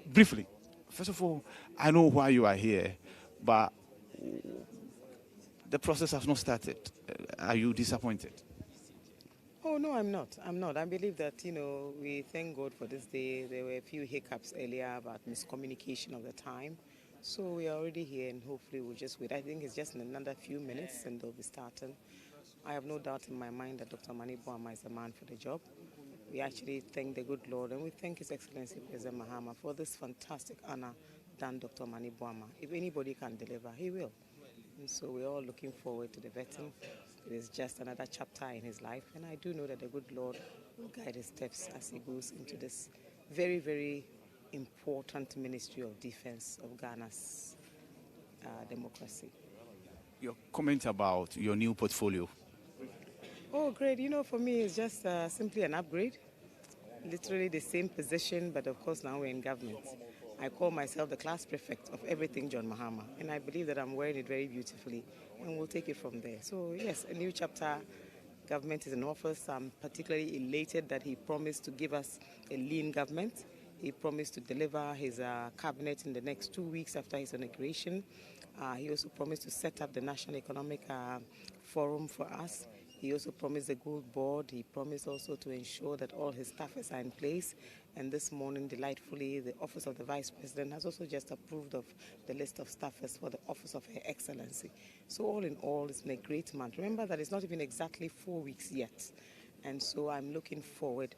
Briefly, first of all, I know why you are here, but the process has not started. Are you disappointed? Oh, no, I'm not. I'm not. I believe that, we thank God for this day. There were a few hiccups earlier about miscommunication of the time. So we are already here and hopefully we'll just wait. I think it's just in another few minutes and they'll be starting. I have no doubt in my mind that Dr. Mani Boama is the man for the job. We actually thank the good Lord and we thank His Excellency President Mahama for this fantastic honor done Dr. Mani Boama. If anybody can deliver, he will. And so we're all looking forward to the vetting. It is just another chapter in his life, and I do know that the good Lord will guide his steps as he goes into this very, very important Ministry of Defense of Ghana's democracy. Your comment about your new portfolio. Oh, great. For me, it's just simply an upgrade. Literally the same position, but of course now we're in government. I call myself the class prefect of everything John Mahama, and I believe that I'm wearing it very beautifully, and we'll take it from there. So yes, a new chapter. Government is in office. I'm particularly elated that he promised to give us a lean government. He promised to deliver his cabinet in the next 2 weeks after his inauguration. He also promised to set up the National Economic Forum for us. He also promised a gold board. He promised also to ensure that all his staffers are in place. And this morning, delightfully, the Office of the Vice President has also just approved of the list of staffers for the Office of Her Excellency. So all in all, it's been a great month. Remember that it's not even exactly 4 weeks yet. And so I'm looking forward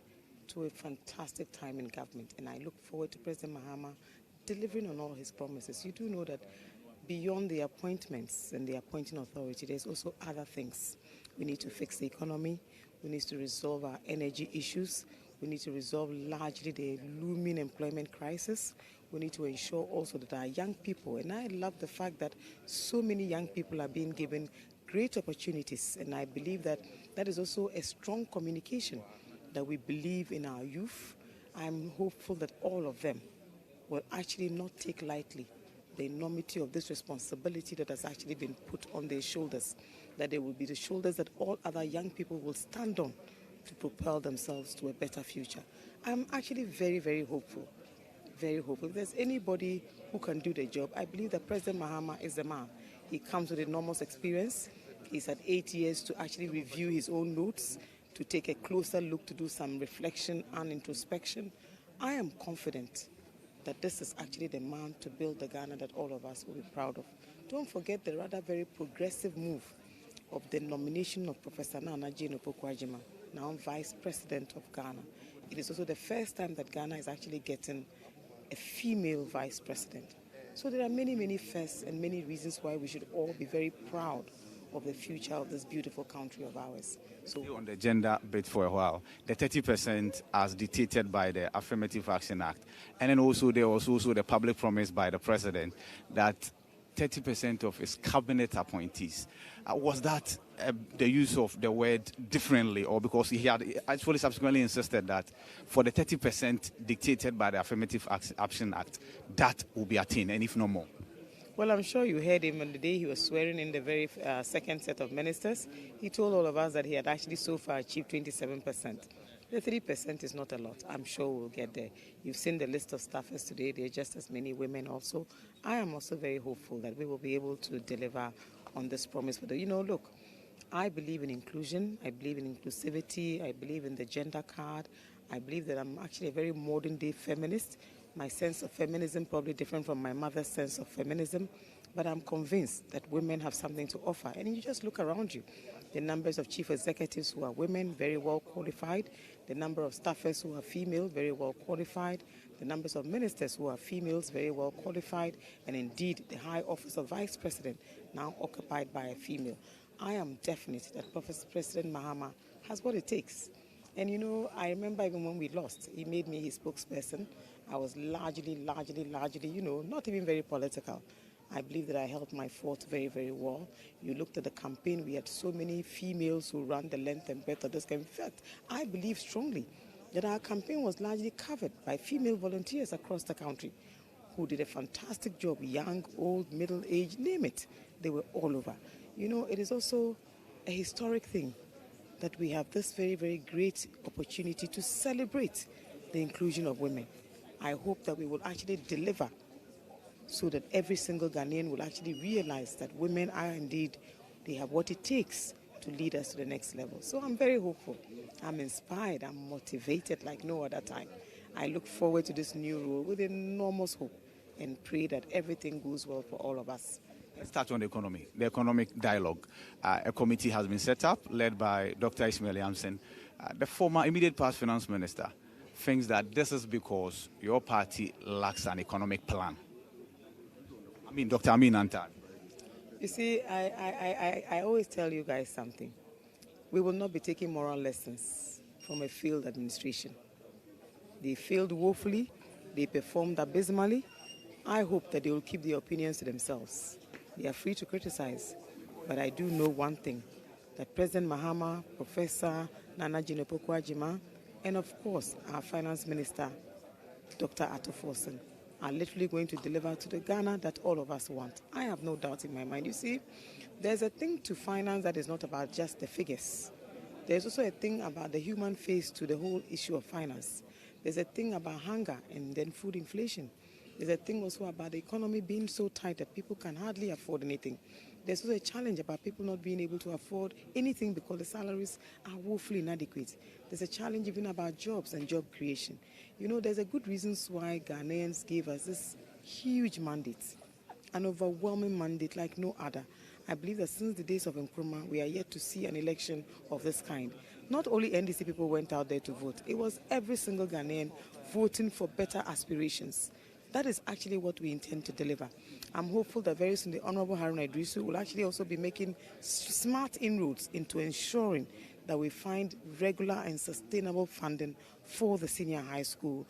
to a fantastic time in government. And I look forward to President Mahama delivering on all his promises. You do know that beyond the appointments and the appointing authority, there's also other things. We need to fix the economy. We need to resolve our energy issues. We need to resolve largely the looming employment crisis. We need to ensure also that our young people, and I love the fact that so many young people are being given great opportunities, and I believe that that is also a strong communication that we believe in our youth. I'm hopeful that all of them will actually not take lightly the enormity of this responsibility that has actually been put on their shoulders, that they will be the shoulders that all other young people will stand on to propel themselves to a better future. I'm actually very, very hopeful, very hopeful. If there's anybody who can do the job, I believe that President Mahama is the man. He comes with enormous experience. He's had 8 years to actually review his own notes, to take a closer look, to do some reflection and introspection. I am confident that this is actually the man to build the Ghana that all of us will be proud of. Don't forget the rather very progressive move of the nomination of Professor Nana Jane Opoku-Agyeman, now Vice President of Ghana. It is also the first time that Ghana is actually getting a female Vice President. So there are many, many firsts and many reasons why we should all be very proud of the future of this beautiful country of ours. So on the gender bit for a while, the 30% as dictated by the Affirmative Action Act, and then also there was also the public promise by the president that 30% of his cabinet appointees. Was that the use of the word differently, or because he had actually subsequently insisted that for the 30% dictated by the Affirmative Action Act, that will be attained, and if no more? Well, I'm sure you heard him on the day he was swearing in the very second set of ministers. He told all of us that he had actually so far achieved 27%. The 3% is not a lot. I'm sure we'll get there. You've seen the list of staffers today. There are just as many women also. I am also very hopeful that we will be able to deliver on this promise. Look, I believe in inclusion. I believe in inclusivity. I believe in the gender card. I believe that I'm actually a very modern day feminist. My sense of feminism probably different from my mother's sense of feminism, but I'm convinced that women have something to offer. And you just look around you. The numbers of chief executives who are women, very well qualified. The number of staffers who are female, very well qualified. The numbers of ministers who are females, very well qualified. And indeed, the high office of vice president, now occupied by a female. I am definite that President Mahama has what it takes. And I remember even when we lost, he made me his spokesperson. I was largely, not even very political. I believe that I held my fort very, very well. You looked at the campaign, we had so many females who ran the length and breadth of this campaign. In fact, I believe strongly that our campaign was largely covered by female volunteers across the country who did a fantastic job, young, old, middle-aged, name it. They were all over. It is also a historic thing that we have this very, very great opportunity to celebrate the inclusion of women. I hope that we will actually deliver so that every single Ghanaian will actually realize that women are indeed, they have what it takes to lead us to the next level. So I'm very hopeful. I'm inspired. I'm motivated like no other time. I look forward to this new role with enormous hope and pray that everything goes well for all of us. Let's start on the economy, the economic dialogue. A committee has been set up, led by Dr. Ishmael Yamson. The former immediate past finance minister thinks that this is because your party lacks an economic plan. I mean, Dr. Amin Antan. You see, I always tell you guys something. We will not be taking moral lessons from a failed administration. They failed woefully. They performed abysmally. I hope that they will keep their opinions to themselves. They are free to criticize. But I do know one thing, that President Mahama, Professor Nana Jinopoko-Adjima, and of course our Finance Minister, Dr. Ato Forson, are literally going to deliver to the Ghana that all of us want. I have no doubt in my mind. You see, there's a thing to finance that is not about just the figures. There's also a thing about the human face to the whole issue of finance. There's a thing about hunger and then food inflation. There's a thing also about the economy being so tight that people can hardly afford anything. There's also a challenge about people not being able to afford anything because the salaries are woefully inadequate. There's a challenge even about jobs and job creation. You know, there's a good reasons why Ghanaians gave us this huge mandate, an overwhelming mandate like no other. I believe that since the days of Nkrumah, we are yet to see an election of this kind. Not only NDC people went out there to vote, it was every single Ghanaian voting for better aspirations. That is actually what we intend to deliver. I'm hopeful that very soon the Honorable Haruna Idrisu will actually also be making smart inroads into ensuring that we find regular and sustainable funding for the senior high school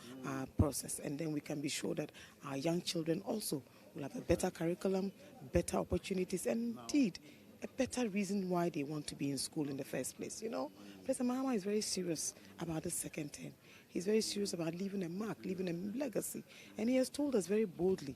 process. And then we can be sure that our young children also will have a better curriculum, better opportunities, and indeed a better reason why they want to be in school in the first place. You know, President Mahama is very serious about the second term. He's very serious about leaving a mark, leaving a legacy. And he has told us very boldly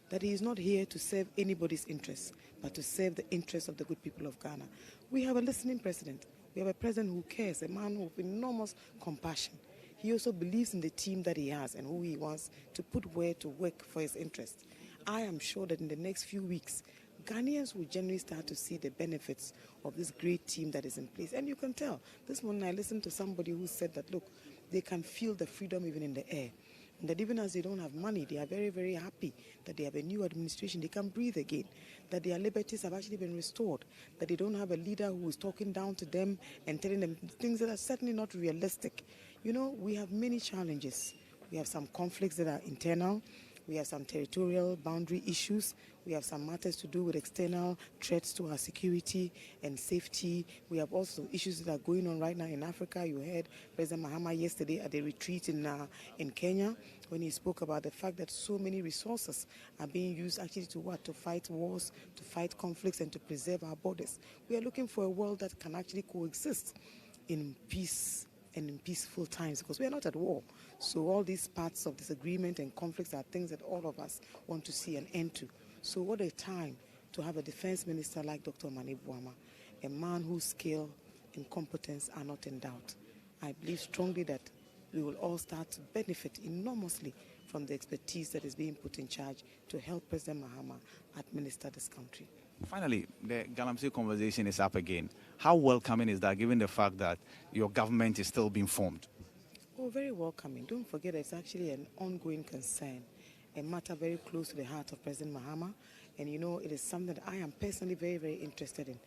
that he is not here to serve anybody's interests, but to serve the interests of the good people of Ghana. We have a listening president. We have a president who cares, a man with enormous compassion. He also believes in the team that he has and who he wants to put where to work for his interests. I am sure that in the next few weeks, Ghanaians will generally start to see the benefits of this great team that is in place. And you can tell. This morning I listened to somebody who said that, look, they can feel the freedom even in the air. And that even as they don't have money, they are very, very happy that they have a new administration. They can breathe again. That their liberties have actually been restored. That they don't have a leader who is talking down to them and telling them things that are certainly not realistic. You know, we have many challenges. We have some conflicts that are internal. We have some territorial boundary issues. We have some matters to do with external threats to our security and safety. We have also issues that are going on right now in Africa. You heard President Mahama yesterday at the retreat in Kenya when he spoke about the fact that so many resources are being used actually to what? To fight wars, to fight conflicts, and to preserve our borders. We are looking for a world that can actually coexist in peace and in peaceful times, because we are not at war. So all these parts of disagreement and conflicts are things that all of us want to see an end to. So what a time to have a defense minister like Dr. Mani Buama, a man whose skill and competence are not in doubt. I believe strongly that we will all start to benefit enormously from the expertise that is being put in charge to help President Mahama administer this country. Finally, the Galamsey conversation is up again. How welcoming is that, given the fact that your government is still being formed? Oh, very welcoming. Don't forget it's actually an ongoing concern, a matter very close to the heart of President Mahama. And you know, it is something that I am personally very, very interested in.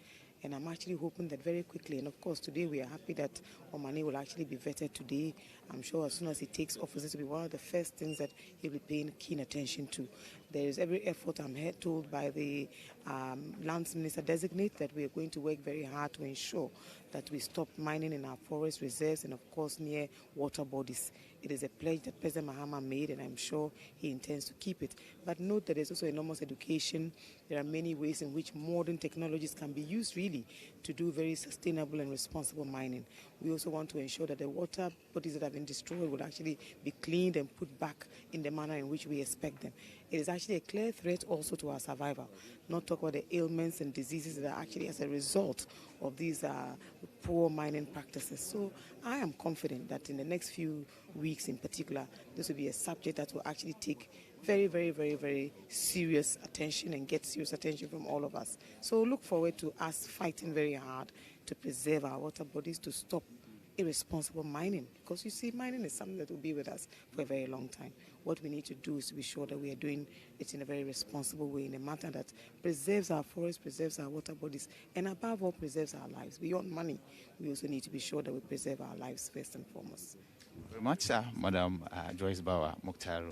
And I'm actually hoping that very quickly, and of course today we are happy that Omani will actually be vetted today. I'm sure as soon as he takes office, this will be one of the first things that he'll be paying keen attention to. There is every effort, I'm told by the lands minister designate, that we are going to work very hard to ensure that we stop mining in our forest reserves and of course near water bodies. It is a pledge that President Mahama made, and I'm sure he intends to keep it. But note that there's also enormous education. There are many ways in which modern technologies can be used really to do very sustainable and responsible mining. We also want to ensure that the water bodies that have been destroyed will actually be cleaned and put back in the manner in which we expect them. It is actually a clear threat also to our survival. Not talk about the ailments and diseases that are actually as a result of these poor mining practices. So I am confident that in the next few weeks in particular, this will be a subject that will actually take very, very, very, very serious attention and get serious attention from all of us. So look forward to us fighting very hard to preserve our water bodies, to stop irresponsible mining, because you see, mining is something that will be with us for a very long time. What we need to do is to be sure that we are doing it in a very responsible way, in a manner that preserves our forests, preserves our water bodies, and above all, preserves our lives. Beyond money, we also need to be sure that we preserve our lives first and foremost. Thank you very much, Madam Joyce Bawah Mogtari.